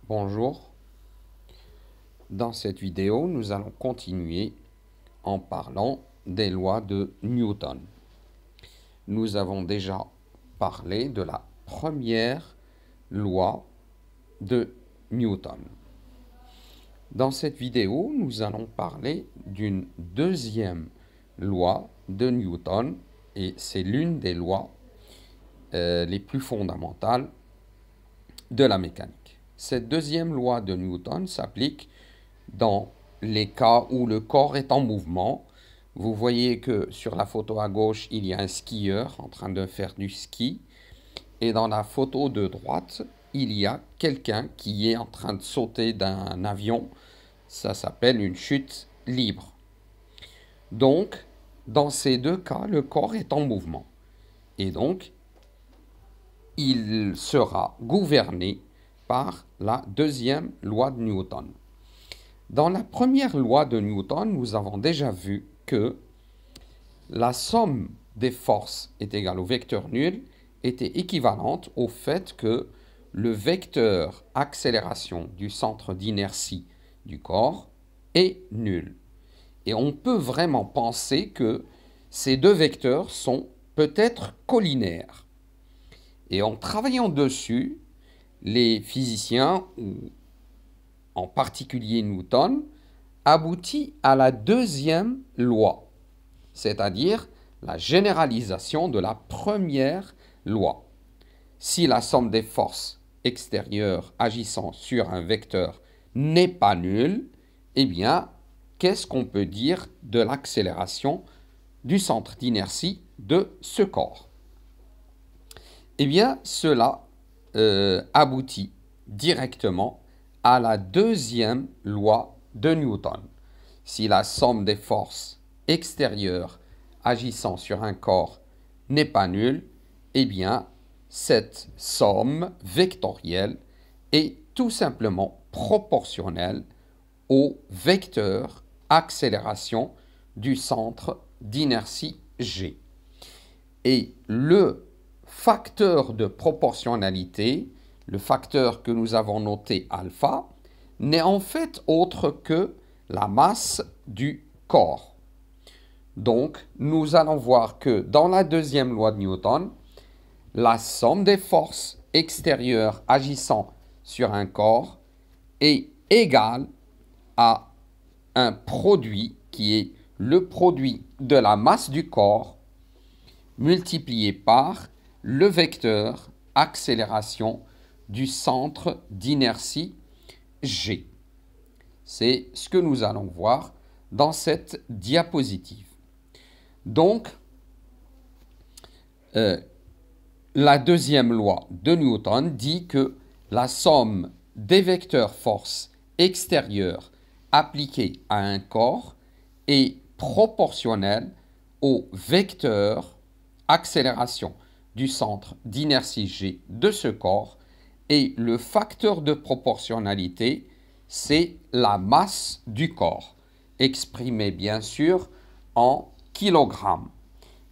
Bonjour, dans cette vidéo, nous allons continuer en parlant des lois de Newton. Nous avons déjà parlé de la première loi de Newton. Dans cette vidéo, nous allons parler d'une deuxième loi de Newton et c'est l'une des lois les plus fondamentales de la mécanique. Cette deuxième loi de Newton s'applique dans les cas où le corps est en mouvement. Vous voyez que sur la photo à gauche, il y a un skieur en train de faire du ski. Et dans la photo de droite, il y a quelqu'un qui est en train de sauter d'un avion. Ça s'appelle une chute libre. Donc, dans ces deux cas, le corps est en mouvement. Et donc, il sera gouverné par la deuxième loi de Newton. Dans la première loi de Newton, nous avons déjà vu que la somme des forces est égale au vecteur nul était équivalente au fait que le vecteur accélération du centre d'inertie du corps est nul. Et on peut vraiment penser que ces deux vecteurs sont peut-être collinaires. Et en travaillant dessus, les physiciens, en particulier Newton, aboutit à la deuxième loi, c'est-à-dire la généralisation de la première loi. Si la somme des forces extérieures agissant sur un vecteur n'est pas nulle, eh bien, qu'est-ce qu'on peut dire de l'accélération du centre d'inertie de ce corps? Eh bien, cela aboutit directement à la deuxième loi de Newton. Si la somme des forces extérieures agissant sur un corps n'est pas nulle, eh bien, cette somme vectorielle est tout simplement proportionnelle au vecteur accélération du centre d'inertie G. Et le facteur de proportionnalité, le facteur que nous avons noté alpha, n'est en fait autre que la masse du corps. Donc, nous allons voir que dans la deuxième loi de Newton, la somme des forces extérieures agissant sur un corps est égale à un produit qui est le produit de la masse du corps multiplié par le vecteur accélération du centre d'inertie G. C'est ce que nous allons voir dans cette diapositive. Donc, la deuxième loi de Newton dit que la somme des vecteurs force extérieure appliqués à un corps est proportionnelle au vecteur accélération du centre d'inertie G de ce corps et le facteur de proportionnalité, c'est la masse du corps, exprimée bien sûr en kilogrammes.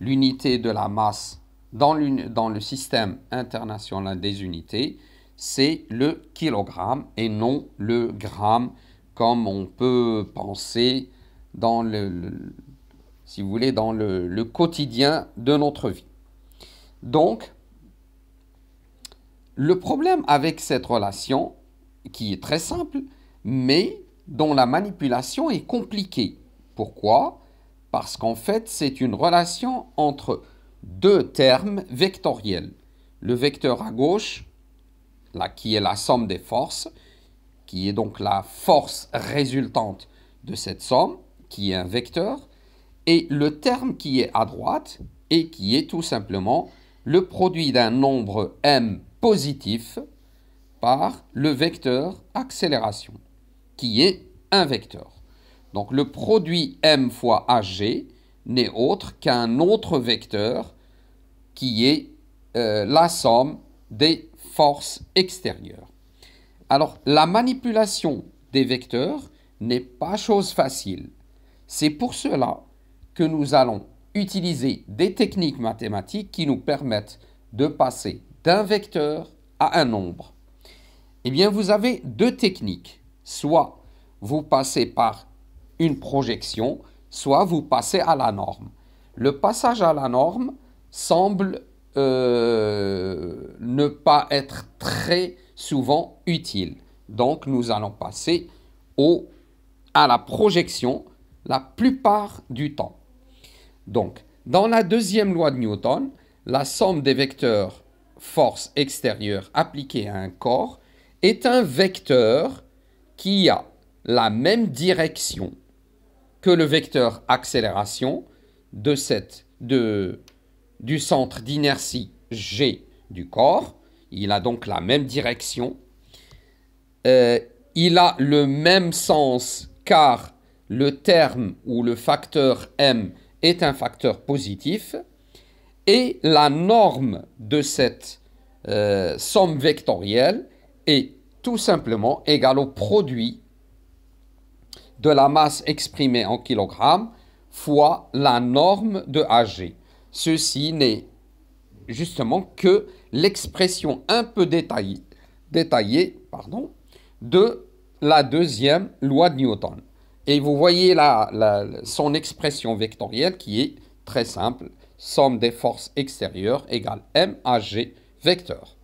L'unité de la masse dans le système international des unités, c'est le kilogramme et non le gramme comme on peut penser dans si vous voulez, dans le quotidien de notre vie. Donc, le problème avec cette relation, qui est très simple, mais dont la manipulation est compliquée. Pourquoi? Parce qu'en fait, c'est une relation entre deux termes vectoriels. Le vecteur à gauche, là, qui est la somme des forces, qui est donc la force résultante de cette somme, qui est un vecteur, et le terme qui est à droite, et qui est tout simplement le produit d'un nombre m positif par le vecteur accélération, qui est un vecteur. Donc le produit m fois hg n'est autre qu'un autre vecteur qui est la somme des forces extérieures. Alors la manipulation des vecteurs n'est pas chose facile. C'est pour cela que nous allons utiliser des techniques mathématiques qui nous permettent de passer d'un vecteur à un nombre. Eh bien, vous avez deux techniques. Soit vous passez par une projection, soit vous passez à la norme. Le passage à la norme semble ne pas être très souvent utile. Donc, nous allons passer à la projection la plupart du temps. Donc, dans la deuxième loi de Newton, la somme des vecteurs force extérieure appliquée à un corps est un vecteur qui a la même direction que le vecteur accélération du centre d'inertie G du corps. Il a donc la même direction. Il a le même sens car le terme ou le facteur m est un facteur positif. Et la norme de cette somme vectorielle est tout simplement égale au produit de la masse exprimée en kilogrammes fois la norme de Hg. Ceci n'est justement que l'expression un peu détaillée de la deuxième loi de Newton. Et vous voyez son expression vectorielle qui est très simple. Somme des forces extérieures égale MAG vecteur.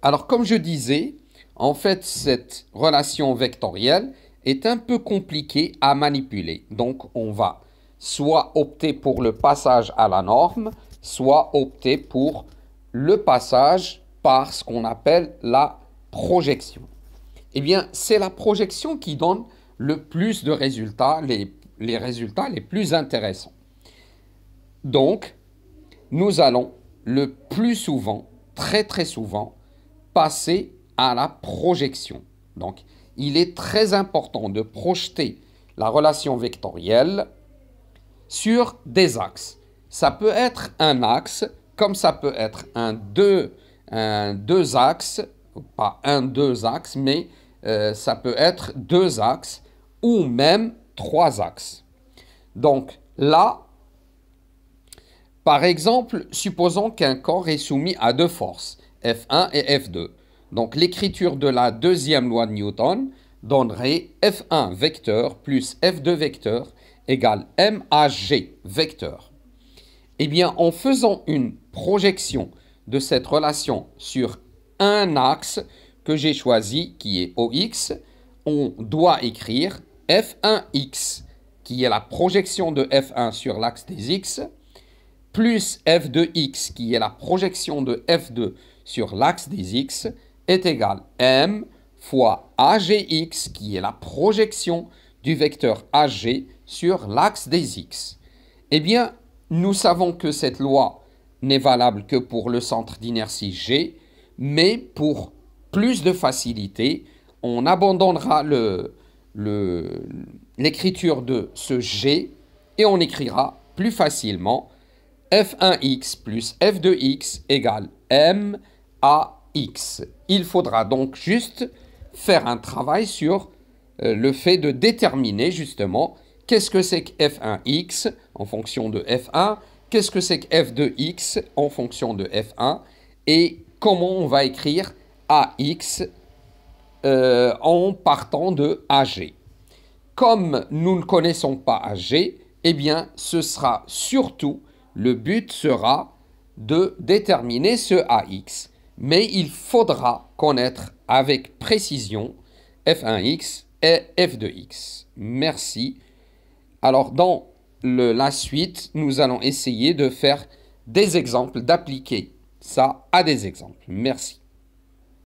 Alors, comme je disais, en fait, cette relation vectorielle est un peu compliquée à manipuler. Donc, on va soit opter pour le passage à la norme, soit opter pour le passage par ce qu'on appelle la projection. Eh bien, c'est la projection qui donne le plus de résultats, les résultats les plus intéressants. Donc, nous allons le plus souvent, très souvent, passer à la projection. Donc, il est très important de projeter la relation vectorielle sur des axes. Ça peut être un axe, comme ça peut être un deux axes, pas deux axes, mais ça peut être deux axes ou même trois axes. Donc là, par exemple, supposons qu'un corps est soumis à deux forces, F1 et F2. Donc l'écriture de la deuxième loi de Newton donnerait F1 vecteur plus F2 vecteur égale MAG vecteur. Eh bien, en faisant une projection de cette relation sur un axe que j'ai choisi, qui est OX, on doit écrire F1X, qui est la projection de F1 sur l'axe des X, plus F2X, qui est la projection de F2 sur l'axe des X, est égal M fois AGX, qui est la projection du vecteur AG sur l'axe des X. Eh bien, nous savons que cette loi n'est valable que pour le centre d'inertie G, mais pour plus de facilité, on abandonnera l'écriture de ce G et on écrira plus facilement F1x plus F2x égale MAX. Il faudra donc juste faire un travail sur le fait de déterminer justement qu'est-ce que c'est que F1x en fonction de F1, qu'est-ce que c'est que F2x en fonction de F1 et comment on va écrire AX en partant de AG. Comme nous ne connaissons pas AG, eh bien ce sera surtout, le but sera de déterminer ce AX. Mais il faudra connaître avec précision F1x et F2x. Merci. Alors, dans la suite, nous allons essayer de faire des exemples, d'appliquer ça à des exemples. Merci.